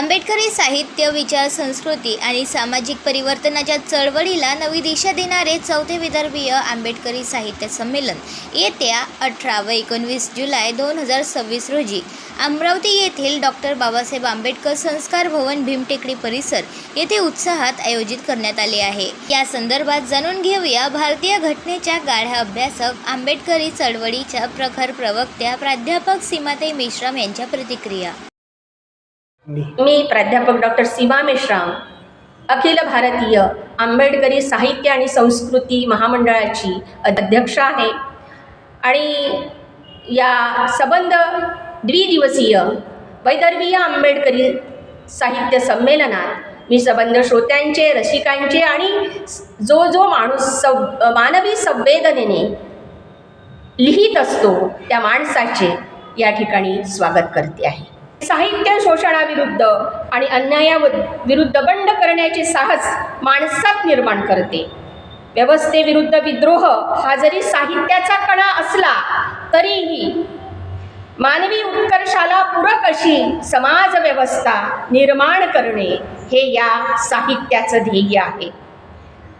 आंबेडकरी साहित्य, विचार, संस्कृती आणि सामाजिक परिवर्तनाच्या चळवळीला नवी दिशा देणारे चौथे विदर्भीय आंबेडकरी साहित्य संमेलन येत्या 18 व 19 जुलै 2026 रोजी अमरावती येथील डॉक्टर बाबासाहेब आंबेडकर संस्कार भवन भीमटेकडी परिसर येथे उत्साहात आयोजित करण्यात आले आहे। या संदर्भात जाणून घेऊया भारतीय घटनेच्या गाढा अभ्यासक, आंबेडकरी चळवळीच्या प्रखर प्रवक्त्या प्राध्यापक सीमाताई मेश्राम यांच्या प्रतिक्रिया। मी प्राध्यापक डॉक्टर सीमा मेश्राम, अखिल भारतीय आंबेडकरी साहित्य आणि संस्कृती महामंडळाची अध्यक्ष आहे आणि या सबंध द्विदिवसीय वैदर्भीय आंबेडकरी साहित्य संमेलनात मी सबंध श्रोत्यांचे, रसिकांचे आणि जो माणूस मानवी संवेदनेने लिहित असतो त्या माणसाचे या ठिकाणी स्वागत करते आहे। साहित्य शोषणाविरुद्ध आणि अन्यायाविरुद्ध बंड करण्याचे साहस माणसात निर्माण करते। व्यवस्थेविरुद्ध विद्रोह हा जरी साहित्याचा कणा असला तरीही मानवी उत्कर्षाला पूरक अशी समाज व्यवस्था निर्माण करणे हे या साहित्याचं ध्येय आहे।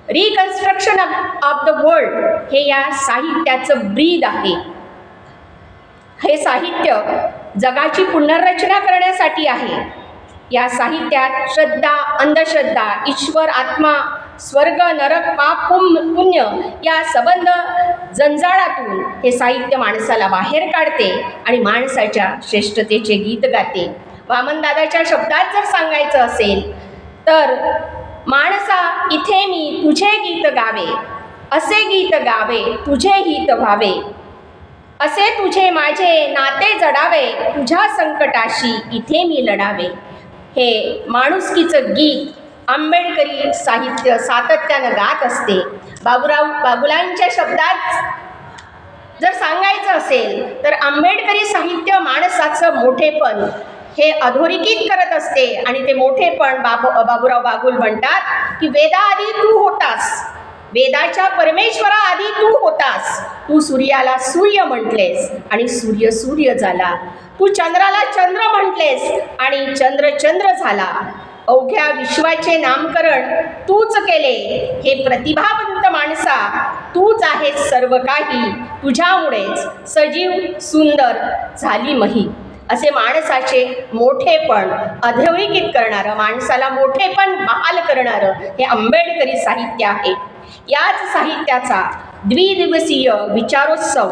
रिकन्स्ट्रक्शन ऑफ द वर्ल्ड हे या साहित्याचं ब्रीद आहे। हे साहित्य जगाची पुनर्रचना करण्यासाठी आहे। या साहित्यात श्रद्धा, अंधश्रद्धा, ईश्वर, आत्मा, स्वर्ग, नरक, पाप, पुण्य या सबंध जंजाळातून हे साहित्य माणसाला बाहेर काढते आणि माणसाच्या श्रेष्ठतेचे गीत गाते। वामनदादाच्या शब्दात जर सांगायचं असेल तर, माणसा इथे मी तुझे गीत गावे, असे गीत गावे तुझे हित व्हावे, असे तुझे माझे नाते जडावे, तुझ्या संकटाशी इथे मी लढावे। हे माणुसकीचं गीत आंबेडकरी साहित्य सातत्यानं गात असते। बाबुलांच्या शब्दात जर सांगायचं असेल तर आंबेडकरी साहित्य माणसाचं मोठेपण हे अधोरेखित करत असते आणि ते मोठेपण बाबूराव बागुल म्हणतात की वेदाआधी तू होतास, वेदाच्या परमेश्वरा आधी तू होतास, तू सूर्याला सूर्य म्हटलेस आणि सूर्य सूर्य झाला, तू चंद्राला चंद्र म्हटलेस आणि चंद्र चंद्र झाला, अवघ्या विश्वाचे नामकरण तूच केले, हे प्रतिभावंत माणसा तूच आहेस सर्व काही, तुझ्यामुळेच सजीव सुंदर झाली मही। असे माणसाचे मोठेपण अधोरेखित करणारं, माणसाला मोठेपण बहाल करणारं हे आंबेडकरी साहित्य आहे। याच साहित्याचा द्विदिवसीय विचारोत्सव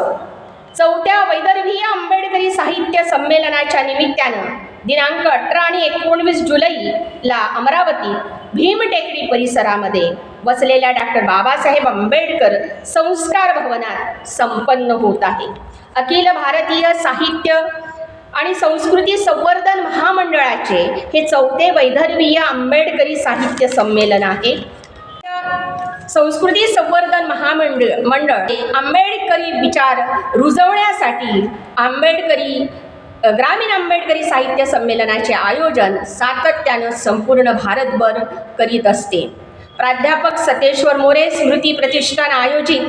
चौथ्या वैदर्भीय आंबेडकरी साहित्य संमेलनाच्या निमित्तानं दिनांक 18 आणि 19 जुलैला अमरावती भीमटेकडी परिसरामध्ये वसलेल्या डॉक्टर बाबासाहेब आंबेडकर संस्कार भवनात संपन्न होत आहे। अखिल भारतीय साहित्य आणि संस्कृती संवर्धन महामंडळाचे हे चौथे वैदर्भीय आंबेडकरी साहित्य संमेलन आहे। संस्कृती संवर्धन महामंडळ आंबेडकरी विचार रुजवण्यासाठी ग्रामीण आंबेडकरी साहित्य संमेलनाचे आयोजन सातत्यानं संपूर्ण भारतभर करीत असते। प्राध्यापक सतेश्वर मोरे स्मृती प्रतिष्ठान आयोजित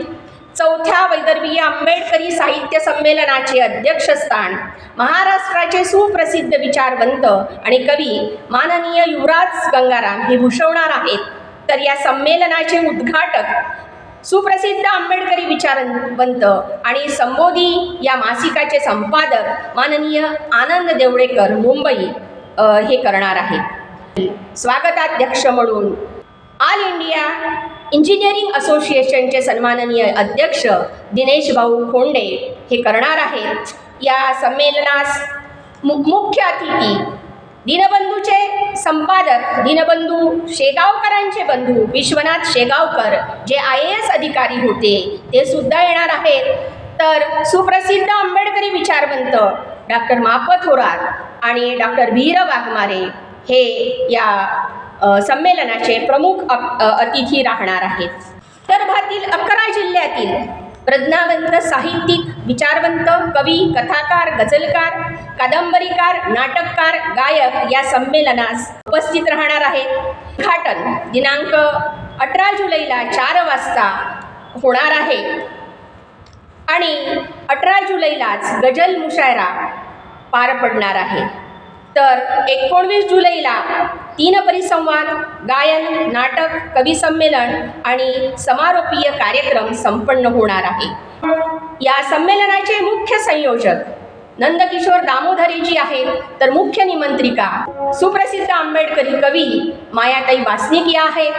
चौथ्या वैदर्भीय आंबेडकरी साहित्य संमेलनाचे अध्यक्षस्थान महाराष्ट्राचे सुप्रसिद्ध विचारवंत आणि कवी माननीय युवराज गंगाराम हे भूषवणार आहेत। तर या संमेलनाचे उद्घाटक सुप्रसिद्ध आंबेडकरी विचारवंत आणि संबोधी या मासिकाचे संपादक माननीय आनंद देवडेकर मुंबई हे करणार आहेत। स्वागताध्यक्ष म्हणून ऑल इंडिया इंजिनिअरिंग असोसिएशनचे सन्माननीय अध्यक्ष दिनेश भाऊ खोंडे हे करणार आहेत। या संमेलनास मुख्य अतिथी दीनबंधूचे संपादक दीनबंधू शेगावकरांचे बंधू विश्वनाथ शेगावकर जे IAS अधिकारी होते ते सुद्धा येणार आहेत। तर सुप्रसिद्ध आंबेडकरी विचारवंत डॉक्टर माप थोरात आणि डॉक्टर वीर वाघमारे हे या संमेलनाचे प्रमुख अतिथी राहणार आहेत। विदर्भातील 11 जिल्ह्यातील प्रज्ञावंत साहित्यिक, विचारवंत, कवी, कथाकार, गझलकार, कादंबरीकार, नाटककार, गायक या संमेलनास उपस्थित राहणार आहेत। उद्घाटन दिनांक 18 जुलैला 4 वाजता होणार आहे आणि 18 जुलैलाच गझल मुशायरा पार पडणार आहे। तर 19 जुलैला 3 परिसंवाद, गायन, नाटक, कवी संमेलन आणि समारोपीय कार्यक्रम संपन्न होणार आहे. या संमेलनाचे मुख्य संयोजक नंदकिशोर दामोदरेजी आहेत, तर मुख्य निमंत्रिका सुप्रसिद्ध आंबेडकरी कवी मायाताई वासनिक या आहेत.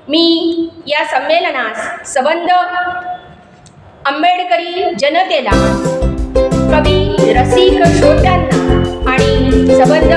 मी या संमेलनास सबंध आंबेडकरी जनतेला, कवी रसिक श्रोत्यांना आणि सबंध